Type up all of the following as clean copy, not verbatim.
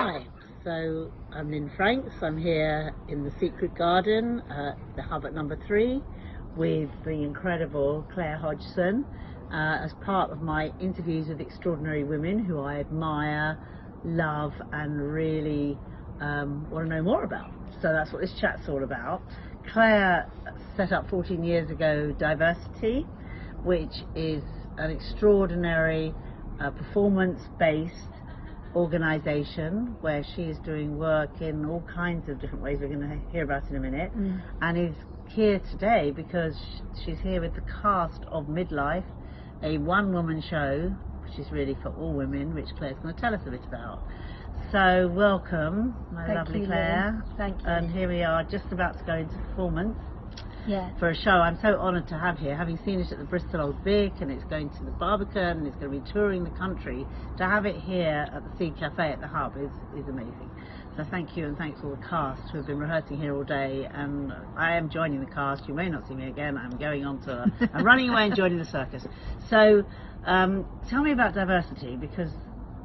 Hi, so I'm Lynne Franks. I'm here in the Secret Garden, the hub at number 3, with the incredible Claire Hodgson, as part of my interviews with extraordinary women who I admire, love, and really want to know more about. So that's what this chat's all about. Claire set up 14 years ago Diversity, which is an extraordinary performance-based organisation where she is doing work in all kinds of different ways we're going to hear about in a minute, and is here today because she's here with the cast of Midlife, a one-woman show which is really for all women, which Claire's going to tell us a bit about. So welcome, my lovely Claire. Thank you. And here we are, just about to go into performance. Yeah. For a show I'm so honoured to have here, having seen it at the Bristol Old Vic, and it's going to the Barbican, and it's going to be touring the country. To have it here at the Sea Cafe at the Hub is amazing. So thank you, and thanks to all the cast who have been rehearsing here all day. And I am joining the cast. You may not see me again. I'm going on to I'm running away and joining the circus. So tell me about Diversity, because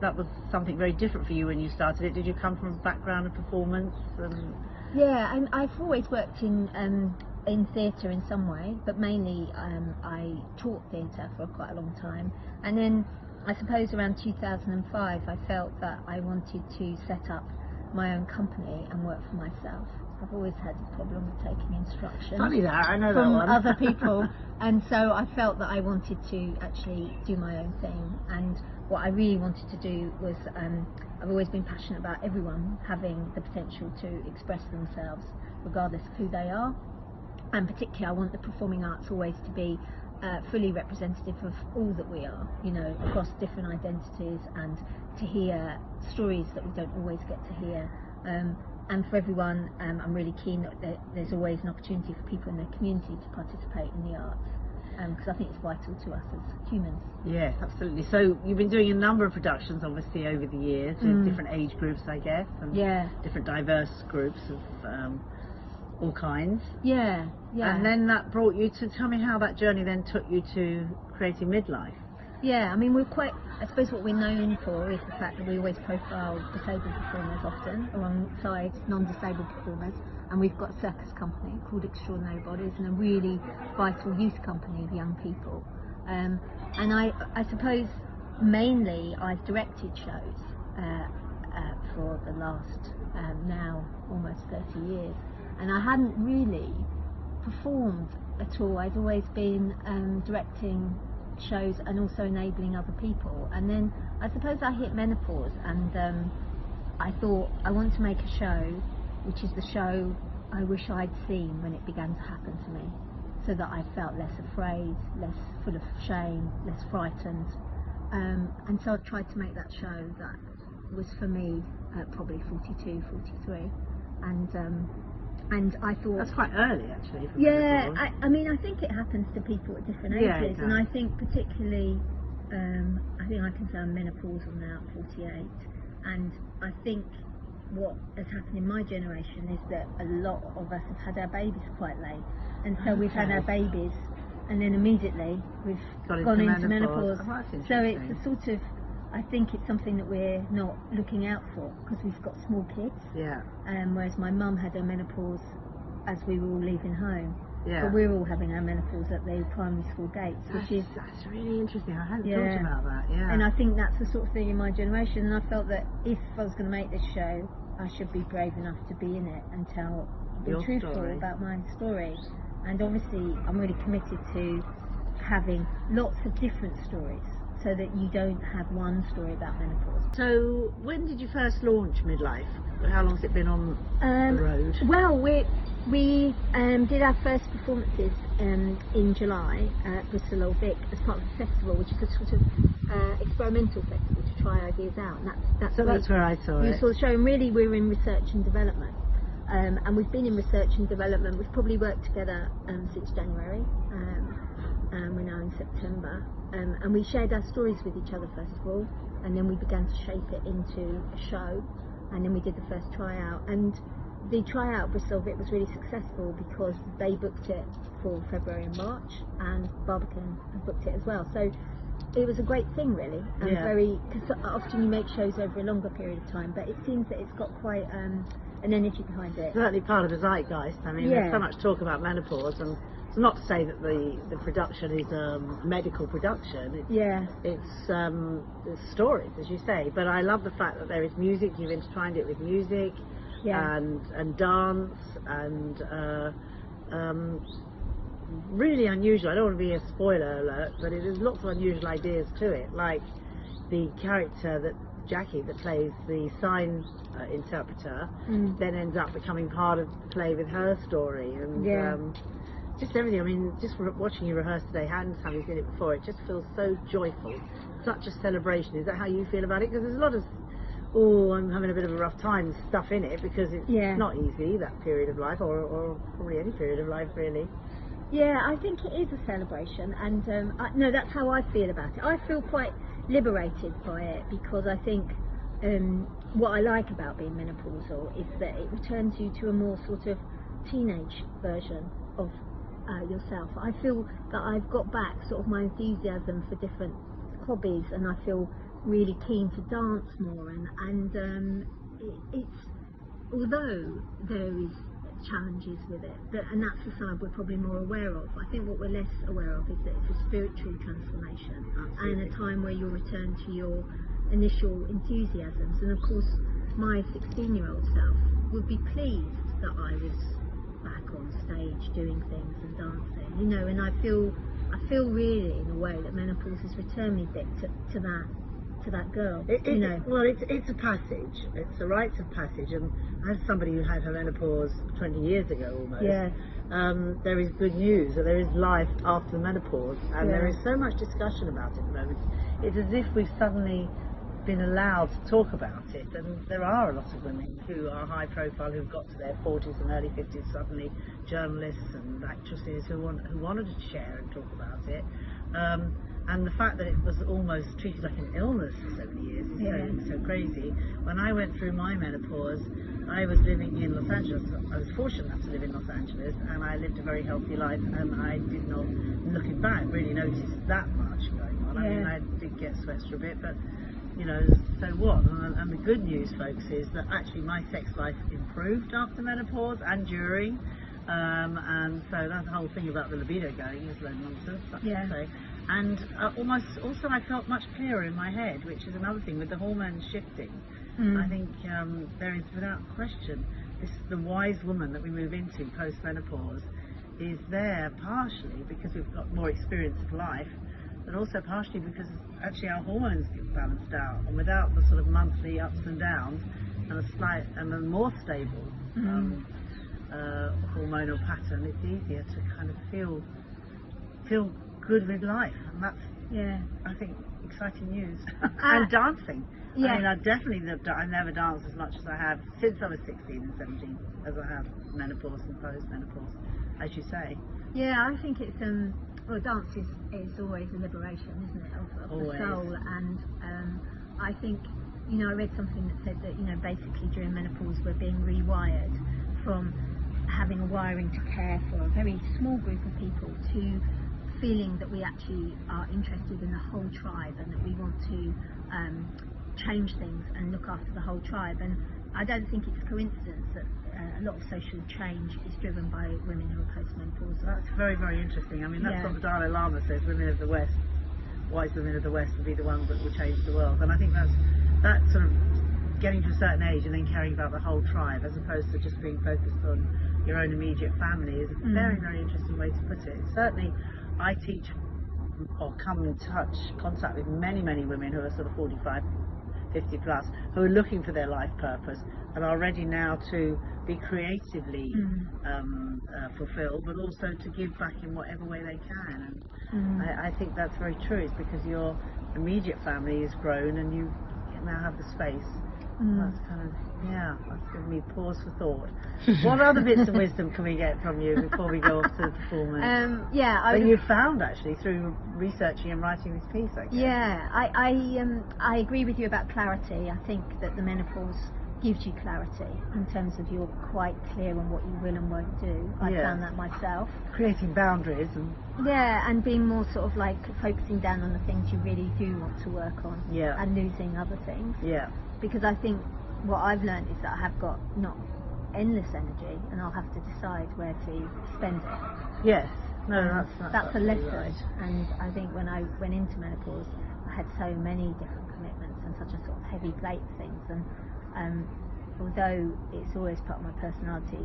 that was something very different for you when you started it. Did you come from a background of performance? Yeah, and I've always worked in theatre in some way, but mainly I taught theatre for quite a long time. And then I suppose around 2005 I felt that I wanted to set up my own company and work for myself. I've always had a problem with taking instruction Funny that, I know from that one. other people, and so I felt that I wanted to actually do my own thing. And what I really wanted to do was, I've always been passionate about everyone having the potential to express themselves regardless of who they are. And particularly I want the performing arts always to be fully representative of all that we are, you know, across different identities, and to hear stories that we don't always get to hear. And for everyone, I'm really keen that there's always an opportunity for people in their community to participate in the arts, because I think it's vital to us as humans. Yes, absolutely. So you've been doing a number of productions obviously over the years with different age groups, I guess, and different diverse groups of all kinds. Yeah. And then that brought you to, tell me how that journey then took you to creating Midlife. Yeah, I mean, I suppose what we're known for is the fact that we always profile disabled performers often alongside non-disabled performers, and we've got a circus company called Extraordinary Bodies, and a really vital youth company of young people. And I suppose mainly I've directed shows for the last now almost 30 years, and I hadn't really performed at all. I'd always been directing shows and also enabling other people. And then I suppose I hit menopause, and I thought I want to make a show which is the show I wish I'd seen when it began to happen to me, so that I felt less afraid, less full of shame, less frightened. And so I tried to make that show that was for me at probably 42, 43. And I thought that's quite early actually. Yeah, I mean, I think it happens to people at different ages, and I think particularly, I think I can say I'm menopausal now at 48, and I think what has happened in my generation is that a lot of us have had our babies quite late, and so we've had our babies, and then immediately we've gone into menopause. Oh, so it's a sort of, I think it's something that we're not looking out for because we've got small kids. Yeah. Whereas my mum had her menopause as we were all leaving home. Yeah. But we're all having our menopause at the primary school gates, that's really interesting. I hadn't thought about that. Yeah. And I think that's the sort of thing in my generation. And I felt that if I was going to make this show, I should be brave enough to be in it and be truthful about my story. And obviously, I'm really committed to having lots of different stories, so that you don't have one story about menopause. So when did you first launch Midlife? How long has it been on the road? Well, we did our first performances in July at Bristol Old Vic as part of the festival, which is a sort of experimental festival to try ideas out. And that's where I saw it. You saw the show, and really we're in research and development. And we've been in research and development. We've probably worked together since January. We're now in September, and we shared our stories with each other first of all, and then we began to shape it into a show, and then we did the first tryout. And the tryout Bristol Vic was really successful because they booked it for February and March, and Barbican have booked it as well. So it was a great thing, really, and Yeah. very, because often you make shows over a longer period of time, but it seems that it's got quite an energy behind it. Certainly part of the zeitgeist. I mean, there's so much talk about menopause, and it's not to say that the production is medical production. It's stories, as you say. But I love the fact that there is music. You've intertwined it with music, and dance, and really unusual. I don't want to be a spoiler alert, but there's lots of unusual ideas to it, like the character that Jackie, that plays the sign interpreter, then ends up becoming part of the play with her story, and just everything. I mean, just watching you rehearse today, and having seen it before, it just feels so joyful, such a celebration. Is that how you feel about it? Because there's a lot of, oh, I'm having a bit of a rough time stuff in it, because it's not easy, that period of life, or probably any period of life, really. Yeah, I think it is a celebration, and no, that's how I feel about it. I feel quite liberated by it, because I think what I like about being menopausal is that it returns you to a more sort of teenage version of yourself. I feel that I've got back sort of my enthusiasm for different hobbies, and I feel really keen to dance more, and it's, although there is challenges with it, and that's the side we're probably more aware of. I think what we're less aware of is that it's a spiritual transformation. Absolutely. And a time where you'll return to your initial enthusiasms, and of course my 16-year-old self would be pleased that I was back on stage doing things and dancing, you know, and I feel really, in a way, that menopause has returned me a bit to that girl. Well, it's a passage. It's a rite of passage, and as somebody who had her menopause 20 years ago almost, there is good news, that there is life after the menopause, and there is so much discussion about it at the moment. It's as if we've suddenly been allowed to talk about it, and there are a lot of women who are high profile, who've got to their 40s and early 50s, suddenly journalists and actresses who wanted to share and talk about it. And the fact that it was almost treated like an illness for so many years is so crazy. When I went through my menopause, I was living in Los Angeles. I was fortunate enough to live in Los Angeles, and I lived a very healthy life, and I did not, looking back, really notice that much going on. I mean, I did get sweats for a bit, but you know, so what? And the good news, folks, is that actually my sex life improved after menopause and during. And so that whole thing about the libido going is low nonsense, that's to say. And also I felt much clearer in my head, which is another thing with the hormones shifting. I think there is, without question, the wise woman that we move into post-menopause is there partially because we've got more experience of life, but also partially because actually our hormones get balanced out, and without the sort of monthly ups and downs, and a more stable hormonal pattern, it's easier to kind of feel good with life, and that's I think exciting news. And dancing. I mean, I never danced as much as I have since I was 16 and 17 as I have menopause and post-menopause, as you say. Yeah, I think it's well, dance is always a liberation, isn't it, of the soul, and I think, you know, I read something that said that, you know, basically during menopause we're being rewired from having a wiring to care for a very small group of people to feeling that we actually are interested in the whole tribe, and that we want to change things and look after the whole tribe. And I don't think it's a coincidence that a lot of social change is driven by women who are postmenopausal. That's very, very interesting. I mean, that's what the Dalai Lama says, women of the West, wise women of the West will be the ones that will change the world. And I think that's sort of getting to a certain age and then caring about the whole tribe, as opposed to just being focused on your own immediate family, is a very, very interesting way to put it. Certainly, I teach or come in contact with many, many women who are sort of 45, 50 plus, who are looking for their life purpose and are ready now to be creatively fulfilled, but also to give back in whatever way they can. And I think that's very true. It's because your immediate family is grown and you now have the space. That's kind of, that's given me pause for thought. What other bits of wisdom can we get from you before we go off to the performance? That you found actually through researching and writing this piece, I guess. I agree with you about clarity. I think that the menopause gives you clarity in terms of you're quite clear on what you will and won't do. I found that myself. Creating boundaries and and being more sort of like focusing down on the things you really do want to work on, and losing other things. Because I think what I've learned is that I have got not endless energy, and I'll have to decide where to spend it. That's a lesson. Right. And I think when I went into menopause, I had so many different commitments and such a sort of heavy plate of things, and although it's always part of my personality